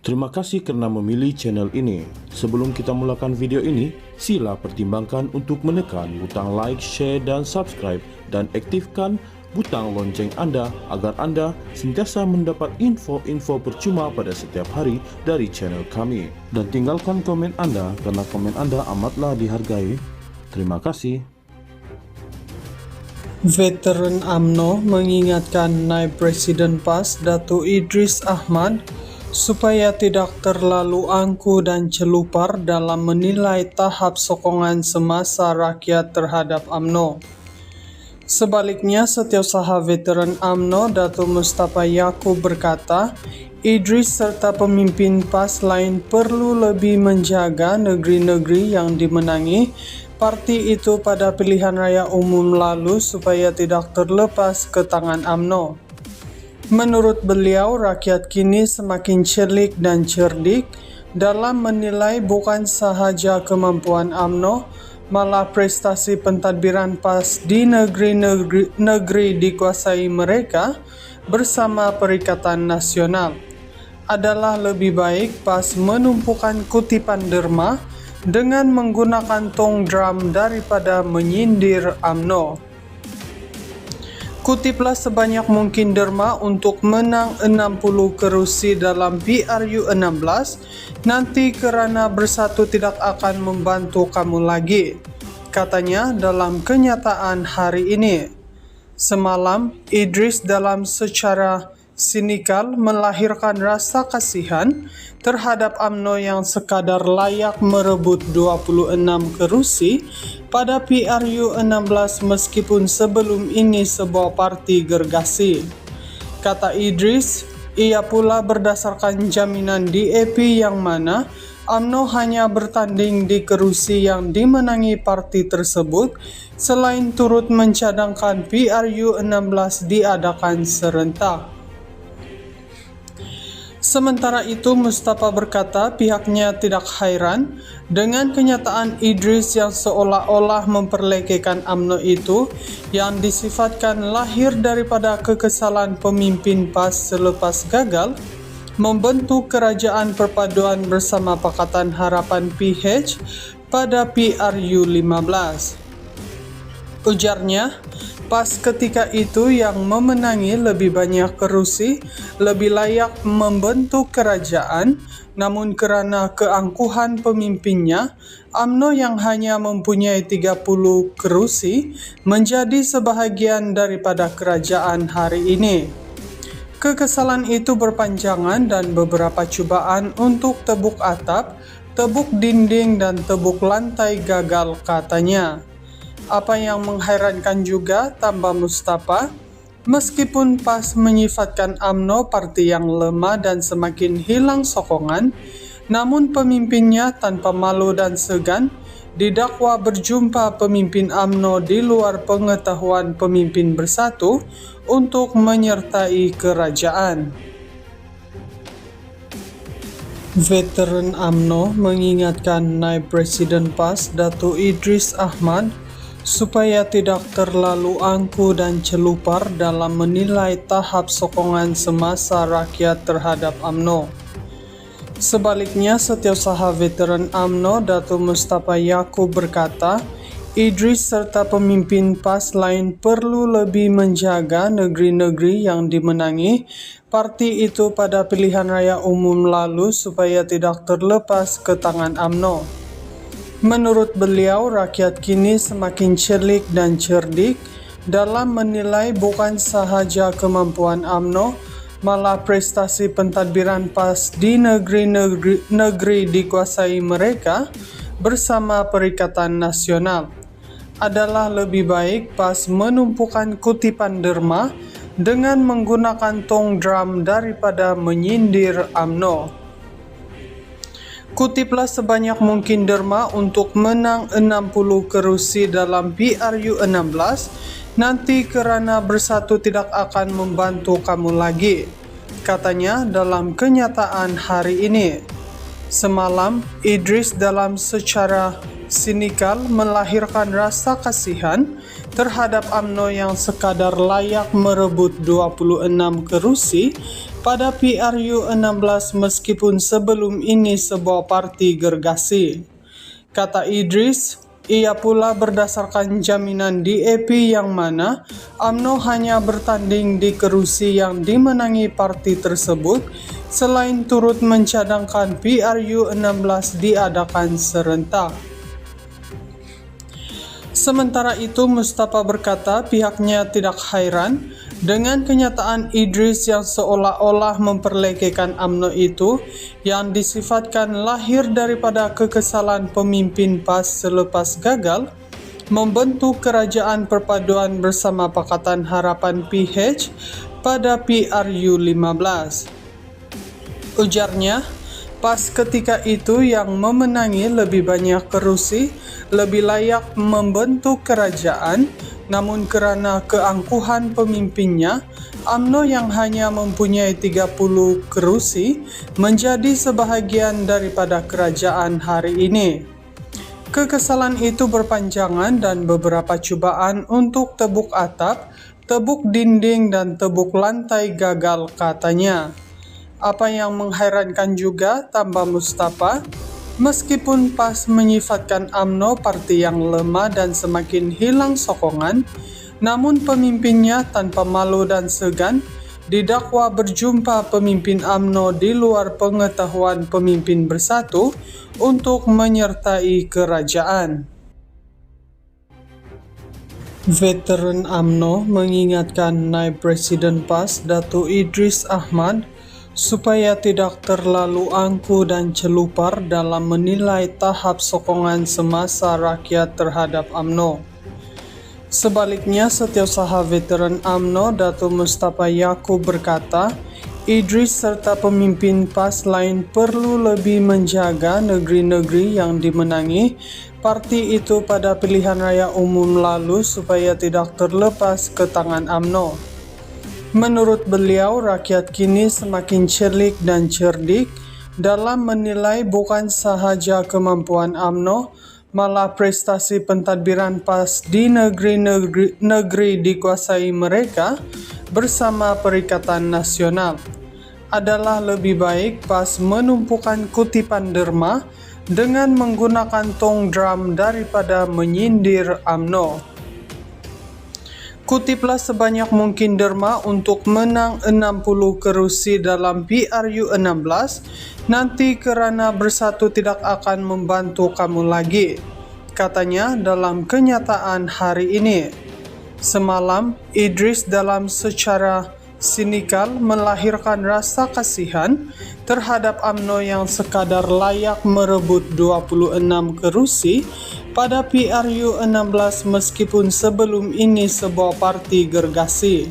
Terima kasih karena memilih channel ini. Sebelum kita mulakan video ini, sila pertimbangkan untuk menekan butang like, share, dan subscribe, dan aktifkan butang lonceng Anda agar Anda sentiasa mendapat info-info percuma pada setiap hari dari channel kami. Dan tinggalkan komen Anda karena komen Anda amatlah dihargai. Terima kasih. Veteran UMNO mengingatkan Naib Presiden PAS Datuk Idris Ahmad supaya tidak terlalu angkuh dan celupar dalam menilai tahap sokongan semasa rakyat terhadap UMNO. Sebaliknya, Setiausaha Veteran UMNO Datuk Mustafa Yaakob berkata, Idris serta pemimpin PAS lain perlu lebih menjaga negeri-negeri yang dimenangi parti itu pada pilihan raya umum lalu supaya tidak terlepas ke tangan UMNO. Menurut beliau, rakyat kini semakin celik dan cerdik dalam menilai bukan sahaja kemampuan UMNO, malah prestasi pentadbiran PAS di negeri dikuasai mereka bersama Perikatan Nasional. Adalah lebih baik PAS menumpukan kutipan derma dengan menggunakan tong drum daripada menyindir UMNO. Kutiplah sebanyak mungkin derma untuk menang 60 kerusi dalam PRU 16 nanti kerana bersatu tidak akan membantu kamu lagi, katanya dalam kenyataan hari ini. Semalam, Idris dalam secara sinikal melahirkan rasa kasihan terhadap UMNO yang sekadar layak merebut 26 kerusi pada PRU 16 meskipun sebelum ini sebuah parti gergasi. Kata Idris, ia pula berdasarkan jaminan DAP yang mana UMNO hanya bertanding di kerusi yang dimenangi parti tersebut selain turut mencadangkan PRU 16 diadakan serentak. Sementara itu, Mustafa berkata pihaknya tidak hairan dengan kenyataan Idris yang seolah-olah memperlekehkan UMNO itu yang disifatkan lahir daripada kekesalan pemimpin PAS selepas gagal membentuk kerajaan perpaduan bersama Pakatan Harapan PH pada PRU 15. Ujarnya, PAS ketika itu yang memenangi lebih banyak kerusi lebih layak membentuk kerajaan, namun kerana keangkuhan pemimpinnya, UMNO yang hanya mempunyai 30 kerusi menjadi sebahagian daripada kerajaan hari ini. Kekesalan itu berpanjangan dan beberapa cubaan untuk tebuk atap, tebuk dinding dan tebuk lantai gagal, katanya. Apa yang menghairankan juga, tambah Mustafa, meskipun PAS menyifatkan UMNO parti yang lemah dan semakin hilang sokongan, namun pemimpinnya tanpa malu dan segan didakwa berjumpa pemimpin UMNO di luar pengetahuan pemimpin bersatu untuk menyertai kerajaan. Veteran UMNO mengingatkan Naib Presiden PAS Datuk Idris Ahmad supaya tidak terlalu angkuh dan celupar dalam menilai tahap sokongan semasa rakyat terhadap UMNO. Sebaliknya, Setiausaha Veteran UMNO Datuk Mustafa Yaakob berkata, Idris serta pemimpin PAS lain perlu lebih menjaga negeri-negeri yang dimenangi parti itu pada pilihan raya umum lalu supaya tidak terlepas ke tangan UMNO. Menurut beliau, rakyat kini semakin celik dan cerdik dalam menilai bukan sahaja kemampuan UMNO, malah prestasi pentadbiran PAS di negeri dikuasai mereka bersama Perikatan Nasional. Adalah lebih baik PAS menumpukan kutipan derma dengan menggunakan tong drum daripada menyindir UMNO. Kutiplah sebanyak mungkin derma untuk menang 60 kerusi dalam PRU 16 nanti kerana bersatu tidak akan membantu kamu lagi, katanya dalam kenyataan hari ini. Semalam, Idris dalam secara sinikal melahirkan rasa kasihan terhadap UMNO yang sekadar layak merebut 26 kerusi pada PRU 16 meskipun sebelum ini sebuah parti gergasi. Kata Idris, ia pula berdasarkan jaminan DAP yang mana UMNO hanya bertanding di kerusi yang dimenangi parti tersebut selain turut mencadangkan PRU 16 diadakan serentak. Sementara itu, Mustafa berkata pihaknya tidak heran dengan kenyataan Idris yang seolah-olah memperlekehkan UMNO itu yang disifatkan lahir daripada kekesalan pemimpin PAS selepas gagal membentuk Kerajaan Perpaduan bersama Pakatan Harapan PH pada PRU 15. Ujarnya, PAS ketika itu yang memenangi lebih banyak kerusi lebih layak membentuk kerajaan, namun karena keangkuhan pemimpinnya, UMNO yang hanya mempunyai 30 kerusi menjadi sebahagian daripada kerajaan hari ini. Kekesalan itu berpanjangan dan beberapa cubaan untuk tebuk atap, tebuk dinding dan tebuk lantai gagal, katanya. Apa yang mengherankan juga, tambah Mustafa, meskipun PAS menyifatkan UMNO parti yang lemah dan semakin hilang sokongan, namun pemimpinnya tanpa malu dan segan didakwa berjumpa pemimpin UMNO di luar pengetahuan pemimpin bersatu untuk menyertai kerajaan. Veteran UMNO mengingatkan Naib Presiden PAS Datuk Idris Ahmad supaya tidak terlalu angku dan celupar dalam menilai tahap sokongan semasa rakyat terhadap UMNO. Sebaliknya, Setiausaha Veteran UMNO Datuk Mustafa Yaakob berkata, Idris serta pemimpin PAS lain perlu lebih menjaga negeri-negeri yang dimenangi parti itu pada pilihan raya umum lalu supaya tidak terlepas ke tangan UMNO. Menurut beliau, rakyat kini semakin cerdik dan cerdik dalam menilai bukan sahaja kemampuan UMNO, malah prestasi pentadbiran PAS di negeri dikuasai mereka bersama Perikatan Nasional. Adalah lebih baik PAS menumpukan kutipan derma dengan menggunakan tong drum daripada menyindir UMNO. Kutiplah sebanyak mungkin derma untuk menang 60 kerusi dalam PRU 16, nanti kerana bersatu tidak akan membantu kamu lagi, katanya dalam kenyataan hari ini. Semalam, Idris dalam secara sinikal melahirkan rasa kasihan terhadap UMNO yang sekadar layak merebut 26 kerusi pada PRU 16 meskipun sebelum ini sebuah parti gergasi.